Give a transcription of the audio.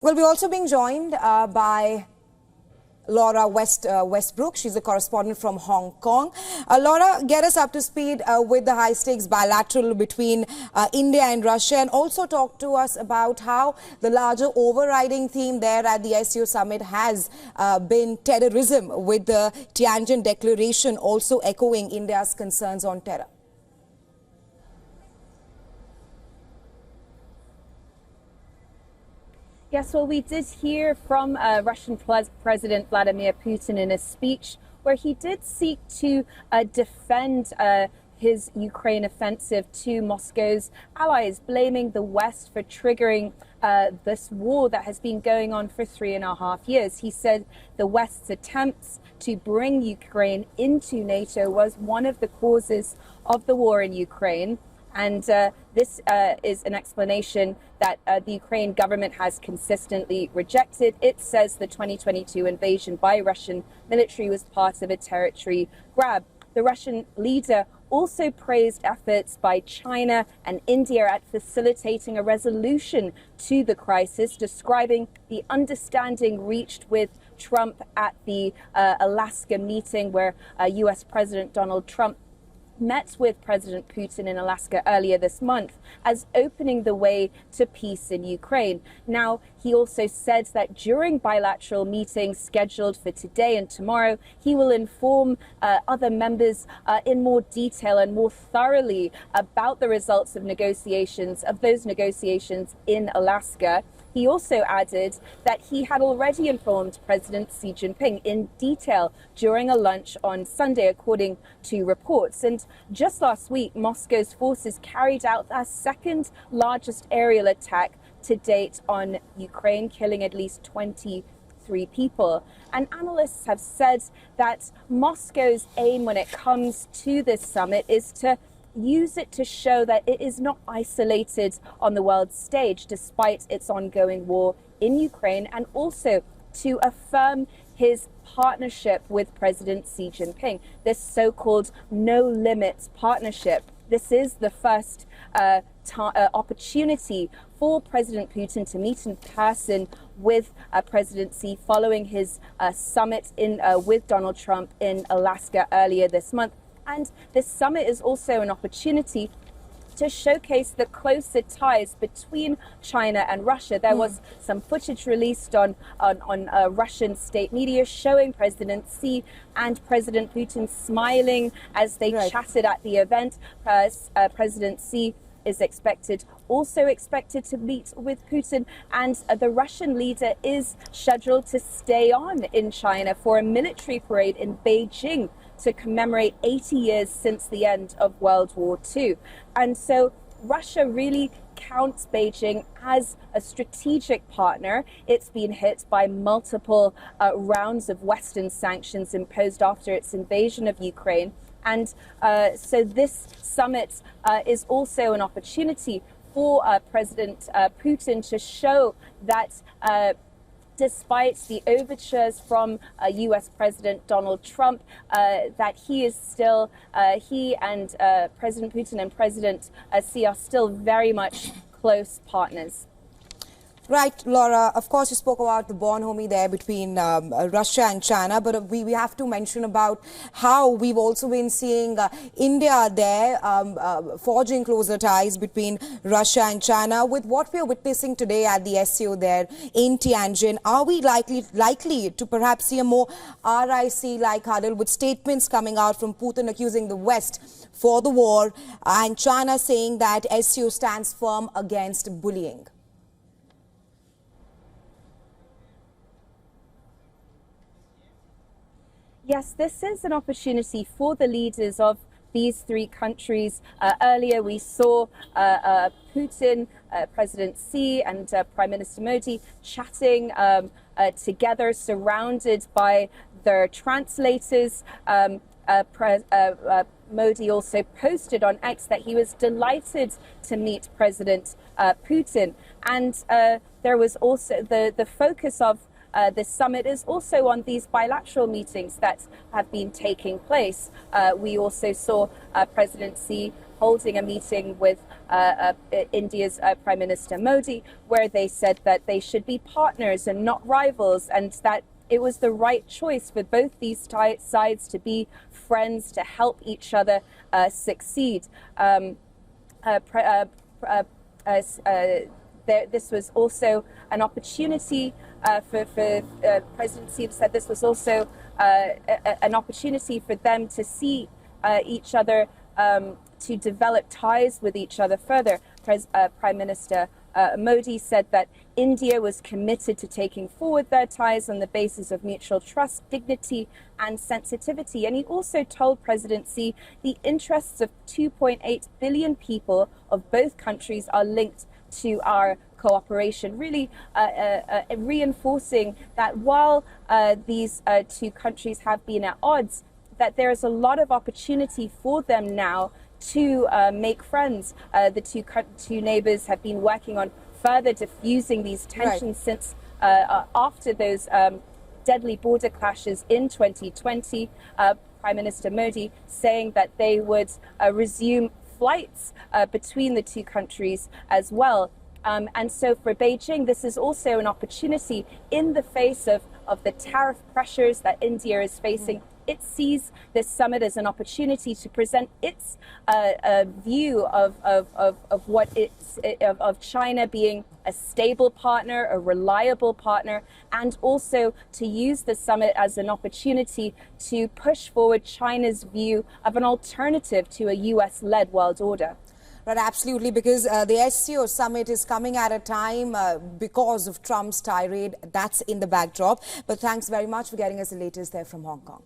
Well, we're also being joined by Laura Westbrook. She's a correspondent from Hong Kong. Laura, get us up to speed with the high-stakes bilateral between India and Russia, and also talk to us about how the larger overriding theme there at the SCO Summit has been terrorism, with the Tianjin Declaration also echoing India's concerns on terror. Yes, well, we did hear from Russian President Vladimir Putin in a speech where he did seek to defend his Ukraine offensive to Moscow's allies, blaming the West for triggering this war that has been going on for 3.5 years. He said the West's attempts to bring Ukraine into NATO was one of the causes of the war in Ukraine. And this is an explanation that the Ukraine government has consistently rejected. It says the 2022 invasion by Russian military was part of a territory grab. The Russian leader also praised efforts by China and India at facilitating a resolution to the crisis, describing the understanding reached with Trump at the Alaska meeting, where US President Donald Trump met with President Putin in Alaska earlier this month, as opening the way to peace in Ukraine. Now, he also said that during bilateral meetings scheduled for today and tomorrow, he will inform other members in more detail and more thoroughly about the results of those negotiations in Alaska. He also added that he had already informed President Xi Jinping in detail during a lunch on Sunday, according to reports. And just last week, Moscow's forces carried out their second largest aerial attack to date on Ukraine, killing at least 23 people. And analysts have said that Moscow's aim when it comes to this summit is to use it to show that it is not isolated on the world stage despite its ongoing war in Ukraine, and also to affirm his partnership with President Xi Jinping, this so-called no-limits partnership. This is the first opportunity for President Putin to meet in person with President Xi following his summit with Donald Trump in Alaska earlier this month. And this summit is also an opportunity to showcase the closer ties between China and Russia. There was some footage released on Russian state media showing President Xi and President Putin smiling as they chatted at the event. President Xi is also expected to meet with Putin, and the Russian leader is scheduled to stay on in China for a military parade in Beijing to commemorate 80 years since the end of World War II. And so Russia really counts Beijing as a strategic partner. It's been hit by multiple rounds of Western sanctions imposed after its invasion of Ukraine. And so this summit is also an opportunity for President Putin to show that despite the overtures from US President Donald Trump, that he and President Putin and President Xi are still very much close partners. Right, Laura, of course you spoke about the bonhomie there between Russia and China, but we have to mention about how we've also been seeing India there forging closer ties between Russia and China. With what we are witnessing today at the SCO there in Tianjin, are we likely to perhaps see a more RIC-like huddle, with statements coming out from Putin accusing the West for the war and China saying that SCO stands firm against bullying? Yes, this is an opportunity for the leaders of these three countries. Earlier we saw Putin, President Xi and Prime Minister Modi chatting together, surrounded by their translators. Modi also posted on X that he was delighted to meet President Putin. And there was also the focus of this summit is also on these bilateral meetings that have been taking place. We also saw President Xi holding a meeting with India's Prime Minister Modi, where they said that they should be partners and not rivals, and that it was the right choice for both these sides to be friends, to help each other succeed. This was also an opportunity for President Xi said this was also an opportunity for them to see each other, to develop ties with each other further. Prime Minister Modi said that India was committed to taking forward their ties on the basis of mutual trust, dignity and sensitivity. And he also told President Xi the interests of 2.8 billion people of both countries are linked to our cooperation, really reinforcing that while these two countries have been at odds, that there is a lot of opportunity for them now to make friends. The two neighbors have been working on further diffusing these tensions since after those deadly border clashes in 2020. Prime Minister Modi saying that they would resume flights between the two countries as well. And so for Beijing, this is also an opportunity in the face of the tariff pressures that India is facing. It sees this summit as an opportunity to present its view of China being a stable partner, a reliable partner, and also to use the summit as an opportunity to push forward China's view of an alternative to a US-led world order. Right, absolutely, because the SCO Summit is coming at a time because of Trump's tirade. That's in the backdrop. But thanks very much for getting us the latest there from Hong Kong.